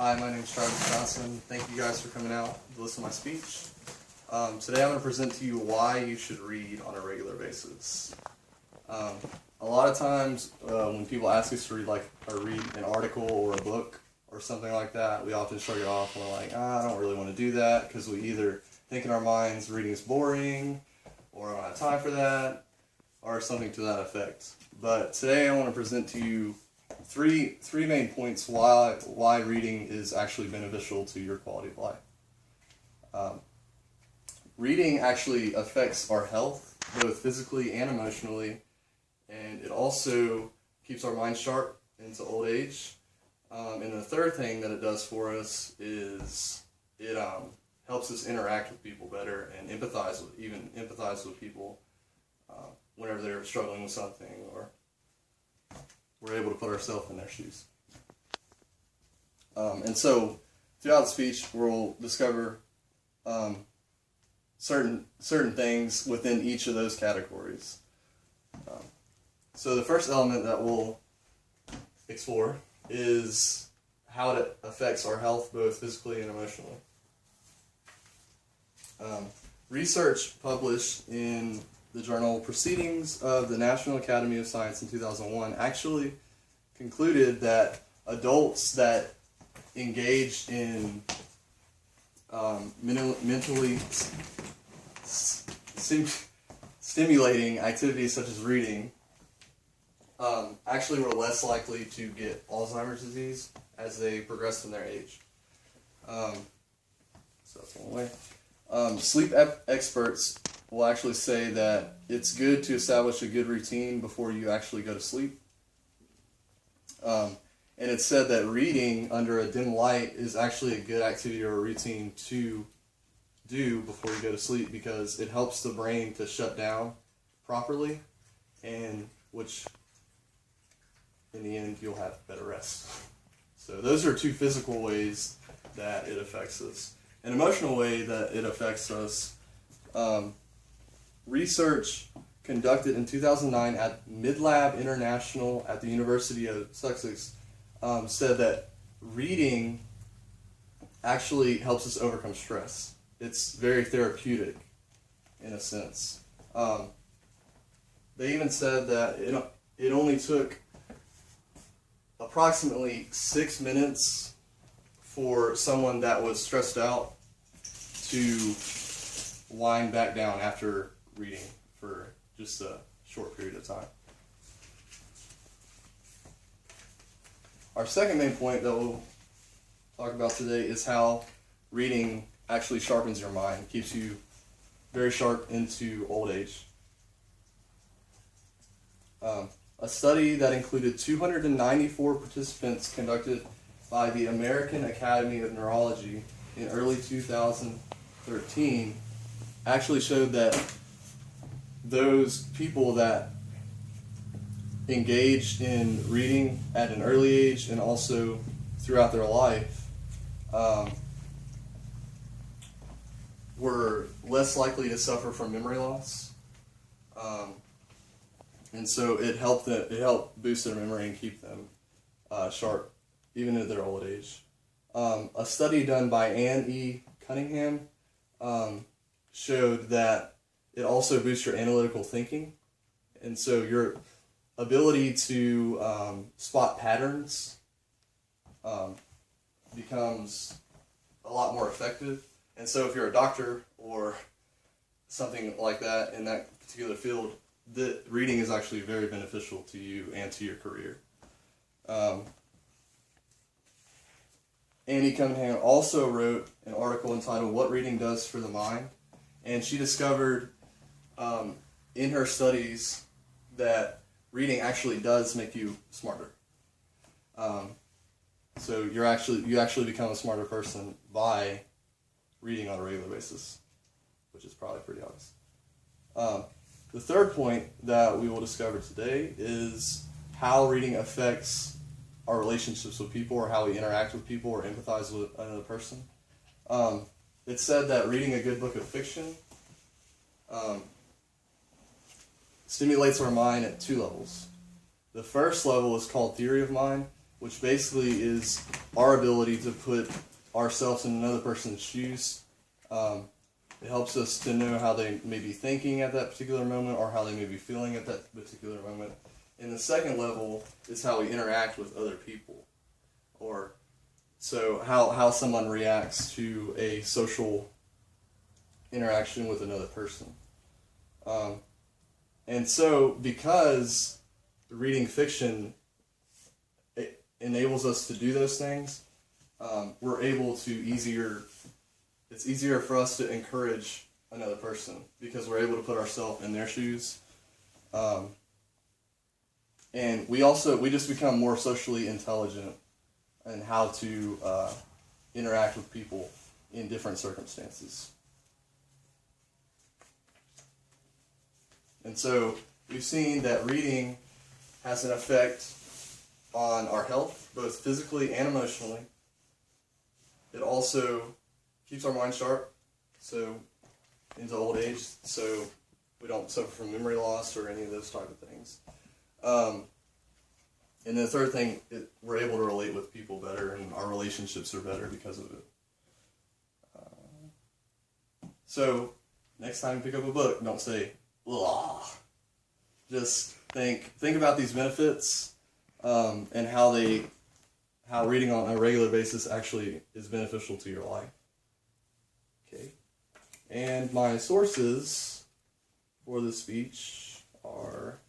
Hi, my name is Travis Johnson. Thank you guys for coming out to listen to my speech. Today I'm going to present to you why you should read on a regular basis. A lot of times when people ask us to read an article or a book or something like that, we often shrug it off and we're like, I don't really want to do that, because we either think in our minds reading is boring, or I don't have time for that, or something to that effect. But today I want to present to you three main points why reading is actually beneficial to your quality of life. Reading actually affects our health, both physically and emotionally, and it also keeps our mind sharp into old age. And the third thing that it does for us is it helps us interact with people better and empathize with people whenever they're struggling with something, or we're able to put ourselves in their shoes. And so throughout the speech, we'll discover certain things within each of those categories. So the first element that we'll explore is how it affects our health, both physically and emotionally. Research published in the journal Proceedings of the National Academy of Science in 2001 actually concluded that adults that engaged in mentally stimulating activities such as reading actually were less likely to get Alzheimer's disease as they progressed in their age. So that's one way. Sleep experts will actually say that it's good to establish a good routine before you actually go to sleep. And it's said that reading under a dim light is actually a good activity or a routine to do before you go to sleep, because it helps the brain to shut down properly, and which in the end you'll have better rest. So those are two physical ways that it affects us. An emotional way that it affects us, research conducted in 2009 at Midlab International at the University of Sussex said that reading actually helps us overcome stress. It's very therapeutic in a sense. They even said that it only took approximately 6 minutes for someone that was stressed out to wind back down after reading for just a short period of time. Our second main point that we'll talk about today is how reading actually sharpens your mind, keeps you very sharp into old age. A study that included 294 participants conducted by the American Academy of Neurology in early 2013 actually showed that those people that engaged in reading at an early age and also throughout their life were less likely to suffer from memory loss. And so it helped boost their memory and keep them sharp even at their old age. A study done by Anne E. Cunningham showed that it also boosts your analytical thinking, and so your ability to spot patterns becomes a lot more effective. And so if you're a doctor or something like that in that particular field, the reading is actually very beneficial to you and to your career. Annie Cunningham also wrote an article entitled "What Reading Does for the Mind," and she discovered in her studies that reading actually does make you smarter. So you actually become a smarter person by reading on a regular basis, which is probably pretty obvious. The third point that we will discover today is how reading affects our relationships with people, or how we interact with people or empathize with another person. It's said that reading a good book of fiction stimulates our mind at two levels. The first level is called theory of mind, which basically is our ability to put ourselves in another person's shoes. It helps us to know how they may be thinking at that particular moment or how they may be feeling at that particular moment. And the second level is how we interact with other people, or so how someone reacts to a social interaction with another person. And so because reading fiction, it enables us to do those things, we're able to it's easier for us to encourage another person because we're able to put ourselves in their shoes. And we just become more socially intelligent in how to interact with people in different circumstances. And so we've seen that reading has an effect on our health, both physically and emotionally. It also keeps our mind sharp, so into old age, so we don't suffer from memory loss or any of those type of things. And the third thing, we're able to relate with people better, and our relationships are better because of it. So next time you pick up a book, don't say, "Ugh." Just think about these benefits, and how reading on a regular basis actually is beneficial to your life. Okay. And my sources for this speech are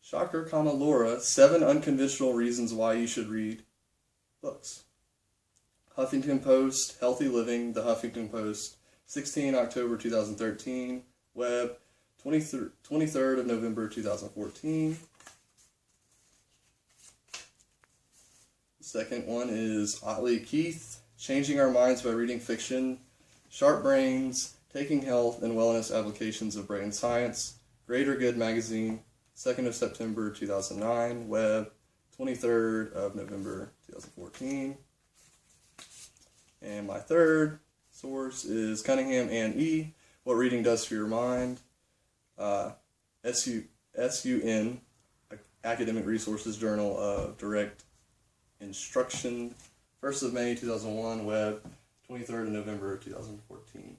Shocker, Laura, 7 Unconventional Reasons Why You Should Read Books. Huffington Post, Healthy Living, The Huffington Post, 16 October 2013, web, 23rd of November 2014. The second one is Otley Keith, Changing Our Minds by Reading Fiction, Sharp Brains, Taking Health and Wellness Applications of Brain Science, Greater Good Magazine, 2nd of September 2009, web, 23rd of November 2014. And my third source is Cunningham and E, What Reading Does for Your Mind, SUN, Academic Resources Journal of Direct Instruction, 1st of May 2001, web, 23rd of November 2014.